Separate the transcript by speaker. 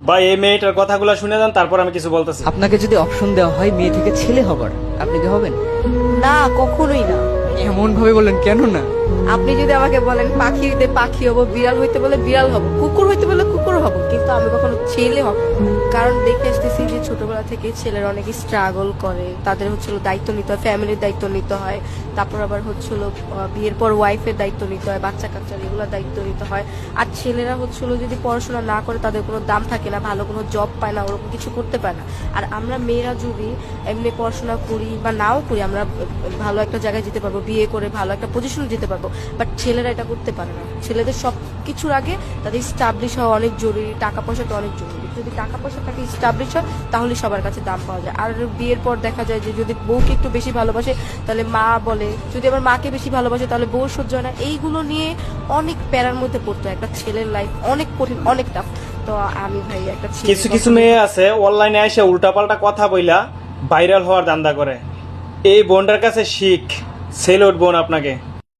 Speaker 1: ভাই এই মেয়েটার কথাগুলো শুনে যান, তারপর আমি কিছু বলতেছি।
Speaker 2: আপনাকে যদি অপশন দেওয়া হয় মেয়ে থেকে ছেলে হবার, আপনি কি হবেন?
Speaker 3: না, কখনোই না।
Speaker 2: এমন ভাবে বললেন কেন না?
Speaker 3: আপনি যদি আমাকে বলেন পাখি হইতে পাখি হবো, বিড়াল হইতে বলে বিড়াল হবো, কুকুর হইতে বলে কুকুর হবো, কিন্তু আমি কখনো ছেলে হব না। কারণ দেখে আসতেছি যে ছোটবেলা থেকে ছেলেরা অনেক স্ট্রাগল করে, তাদের হচ্ছিল দায়িত্ব নিতে হয়, ফ্যামিলির দায়িত্ব নিতে হয়, তারপর আবার হচ্ছিল বিয়ের পর ওয়াইফের দায়িত্ব নিতে হয়, বাচ্চা কাচ্চার এগুলোর দায়িত্ব নিতে হয়। আর ছেলেরা হচ্ছিল যদি পড়াশোনা না করে তাদের কোনো দাম থাকে না, ভালো কোনো জব পায় না, ওরকম কিছু করতে পারে না। আর আমরা মেয়েরা যদি এমনি পড়াশোনা করি বা নাও করি, আমরা ভালো একটা জায়গায় যেতে পারবো, বিয়ে করে ভালো একটা পজিশনে যেতে পারবো। বাট ছেলেরা এটা করতে পারে না। ছেলেদের সব কিছুর আগে তাদের স্টাবলিশ হওয়া অনেক জরুরি, টাকা পয়সাটা অনেক জরুরি। যদি টাকা পয়সা থাকে, স্টাবলিশ হয়, তাহলে সবার কাছে দাম পাওয়া যায়। আর বিয়ের পর দেখা যায় যে যদি বউকে একটু বেশি ভালোবাসে তাহলে মা বলে, যদি আবার মাকে বেশি ভালোবাসে তাহলে বউ সহ্য হয় না। এইগুলো নিয়ে অনেক প্যারার মধ্যে পড়তো। একটা ছেলের লাইফ অনেক কঠিন, অনেক টাফ। তো আমি ভাই একটা
Speaker 1: কিছু কিছু মেয়ে আছে অনলাইনে এসে উল্টাপাল্টা কথা বইলা ভাইরাল হওয়ার ধান্দা করে। এই বোনটার কাছে শিখ, সেলুট বোন আপনাকে।